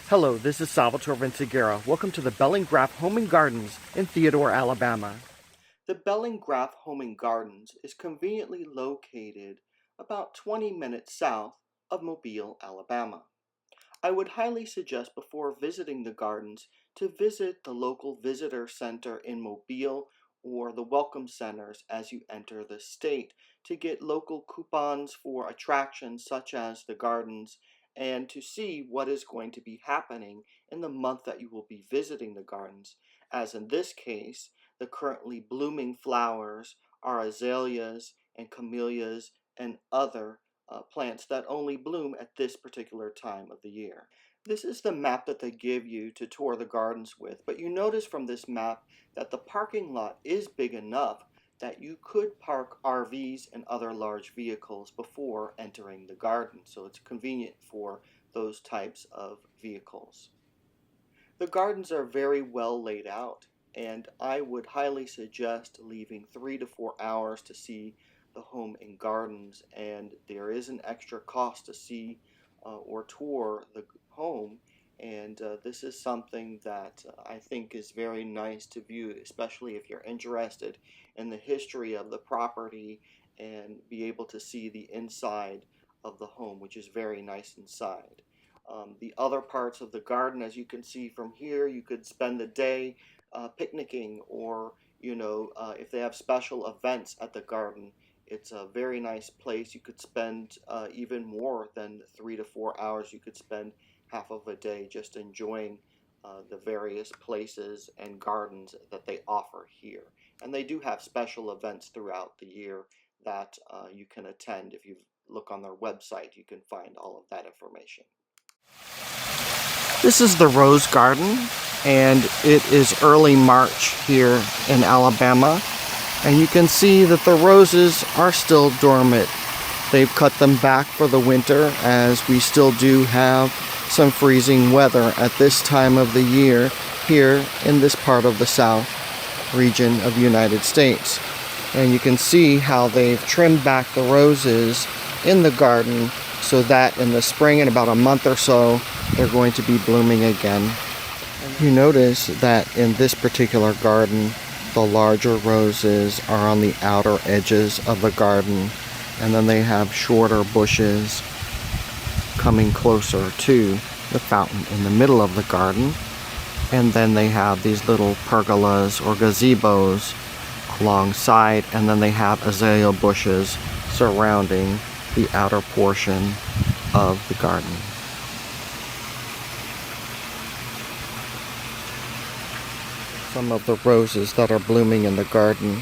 Hello, this is Salvatore Vinciguerra. Welcome to the Bellingrath Home Gardens in Theodore, Alabama. The Bellingrath Home Gardens is conveniently located about 20 minutes south of Mobile, Alabama. I would highly suggest before visiting the gardens to visit the local visitor center in Mobile or the welcome centers as you enter the state to get local coupons for attractions such as the gardens and to see what is going to be happening in the month that you will be visiting the gardens. As in this case, the currently blooming flowers are azaleas and camellias and other plants that only bloom at this particular time of the year. This is the map that they give you to tour the gardens with, but you notice from this map that the parking lot is big enough that you could park RVs and other large vehicles before entering the garden, so it's convenient for those types of vehicles. The gardens are very well laid out, and I would highly suggest leaving 3 to 4 hours to see the home and gardens, and there is an extra cost to see or tour the home, and this is something that I think is very nice to view, especially if you're interested in the history of the property and be able to see the inside of the home, which is very nice inside. The other parts of the garden, as you can see from here, you could spend the day picnicking, or if they have special events at the garden, it's a very nice place. You could spend even more than 3 to 4 hours. You could spend half of a day just enjoying the various places and gardens that they offer here. And they do have special events throughout the year that you can attend. If you look on their website, you can find all of that information. This is the Rose Garden, and it is early March here in Alabama, and you can see that the roses are still dormant. They've cut them back for the winter, as we still do have some freezing weather at this time of the year here in this part of the South region of the United States. And you can see how they've trimmed back the roses in the garden so that in the spring, in about a month or so, they're going to be blooming again. You notice that in this particular garden, the larger roses are on the outer edges of the garden, and then they have shorter bushes coming closer to the fountain in the middle of the garden. And then they have these little pergolas or gazebos alongside, and then they have azalea bushes surrounding the outer portion of the garden. Some of the roses that are blooming in the garden.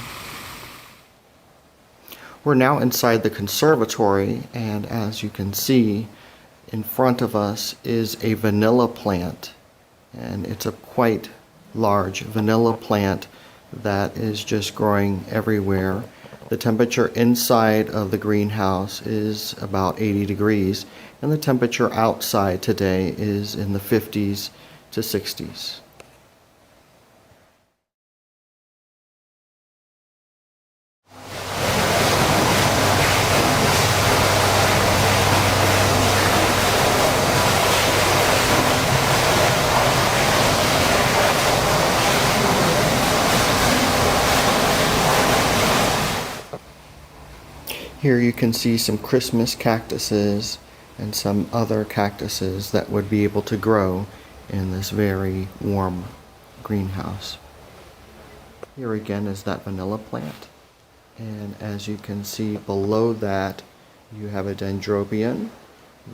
We're now inside the conservatory, and as you can see, in front of us is a vanilla plant, and it's a quite large vanilla plant that is just growing everywhere. The temperature inside of the greenhouse is about 80 degrees, and the temperature outside today is in the 50s to 60s. Here you can see some Christmas cactuses and some other cactuses that would be able to grow in this very warm greenhouse. Here again is that vanilla plant, and as you can see below that you have a dendrobium,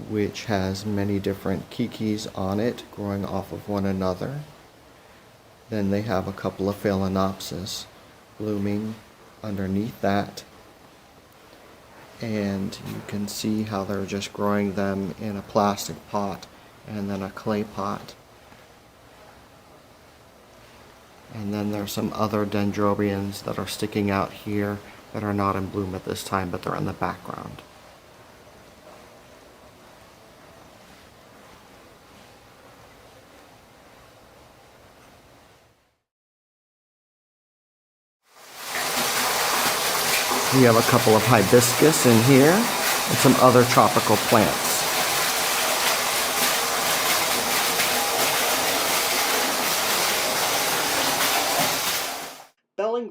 which has many different kikis on it growing off of one another. Then they have a couple of phalaenopsis blooming underneath that. And you can see how they're just growing them in a plastic pot and then a clay pot. And then there's some other dendrobiums that are sticking out here that are not in bloom at this time, but they're in the background. We have a couple of hibiscus in here and some other tropical plants.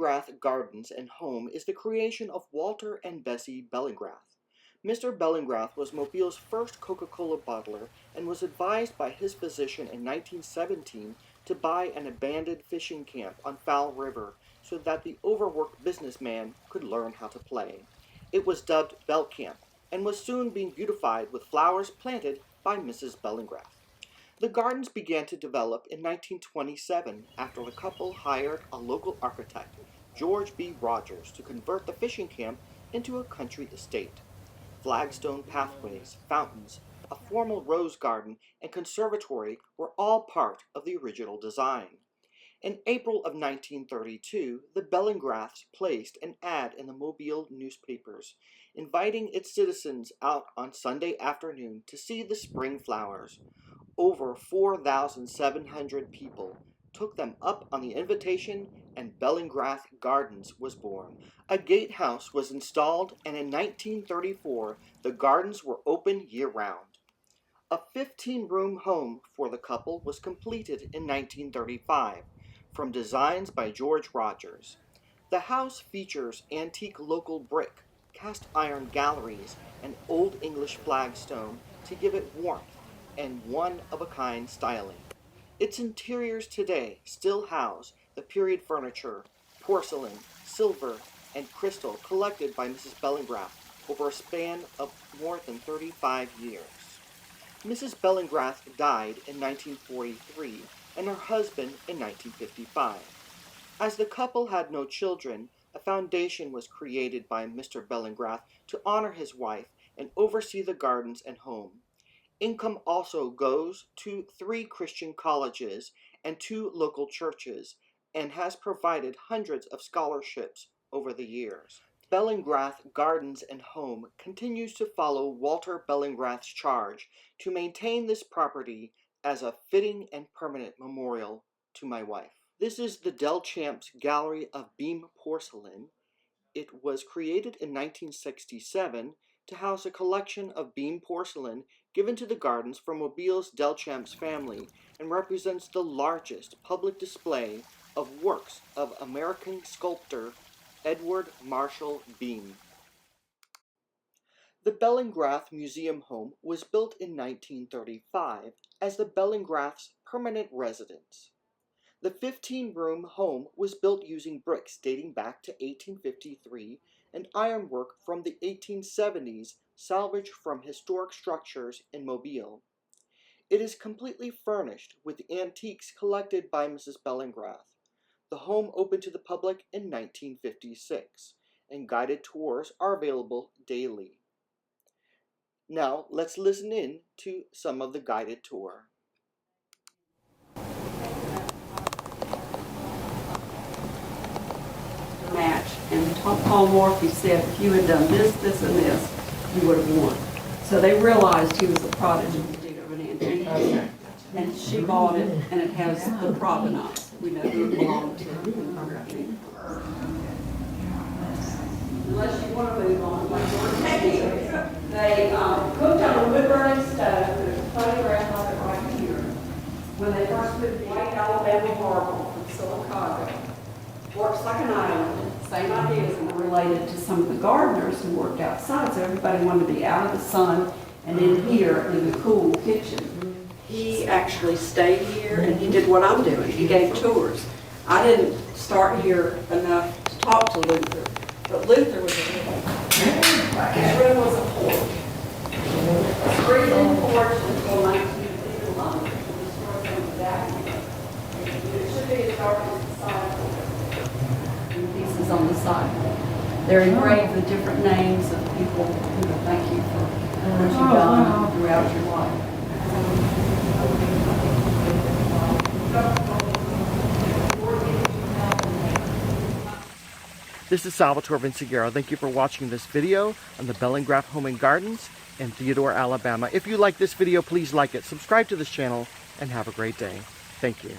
Bellingrath Gardens and Home is the creation of Walter and Bessie Bellingrath. Mr. Bellingrath was Mobile's first Coca-Cola bottler and was advised by his physician in 1917 to buy an abandoned fishing camp on Foul River so that the overworked businessman could learn how to play. It was dubbed Delchamps and was soon being beautified with flowers planted by Mrs. Bellingrath. The gardens began to develop in 1927 after the couple hired a local architect, George B. Rogers, to convert the fishing camp into a country estate. Flagstone pathways, fountains, a formal rose garden, and conservatory were all part of the original design. In April of 1932, the Bellingraths placed an ad in the Mobile newspapers, inviting its citizens out on Sunday afternoon to see the spring flowers. Over 4,700 people took them up on the invitation, and Bellingrath Gardens was born. A gatehouse was installed, and in 1934, the gardens were open year-round. A 15-room home for the couple was completed in 1935, from designs by George Rogers. The house features antique local brick, cast iron galleries, and Old English flagstone to give it warmth and one-of-a-kind styling. Its interiors today still house the period furniture, porcelain, silver, and crystal collected by Mrs. Bellingrath over a span of more than 35 years. Mrs. Bellingrath died in 1943 and her husband in 1955. As the couple had no children, a foundation was created by Mr. Bellingrath to honor his wife and oversee the gardens and home. Income also goes to 3 Christian colleges and 2 local churches, and has provided hundreds of scholarships over the years. Bellingrath Gardens and Home continues to follow Walter Bellingrath's charge to maintain this property as a fitting and permanent memorial to my wife. This is the Delchamps Gallery of Beam Porcelain. It was created in 1967 to house a collection of beam porcelain given to the gardens from Mobile's Delchamps family, and represents the largest public display of works of American sculptor Edward Marshall Beam. The Bellingrath Museum Home was built in 1935 as the Bellingraths' permanent residence. The 15-room home was built using bricks dating back to 1853 and ironwork from the 1870s salvaged from historic structures in Mobile. It is completely furnished with antiques collected by Mrs. Bellingrath. The home opened to the public in 1956, and guided tours are available daily. Now let's listen in to some of the guided tour. Match, and Paul Morphy said if you had done this, this, and this, you would have won. So they realized he was a prodigy of an antique, and she bought it, and it has the provenance. We know who it belonged to. Unless you want to move on, like we're taking, they cooked on a wood-burning stove. There's a photograph of it right here. When they first moved white Alabama marble from Silicago. Works like an island. Same ideas were related to some of the gardeners who worked outside, so everybody wanted to be out of the sun and in here in the cool kitchen. He actually stayed here and he did what I'm doing. He gave tours. I didn't start here enough to talk to Luther, but Luther was a little. His room was a porch. A three-room porch until 1951. The story comes back. It should be as dark as the side. Pieces on the side. They're engraved with different names of people who thank you for what you've done throughout your life. This is Salvatore Vinciguerra. Thank you for watching this video on the Bellingrath Home and Gardens in Theodore, Alabama. If you like this video, please like it, subscribe to this channel, and have a great day. Thank you.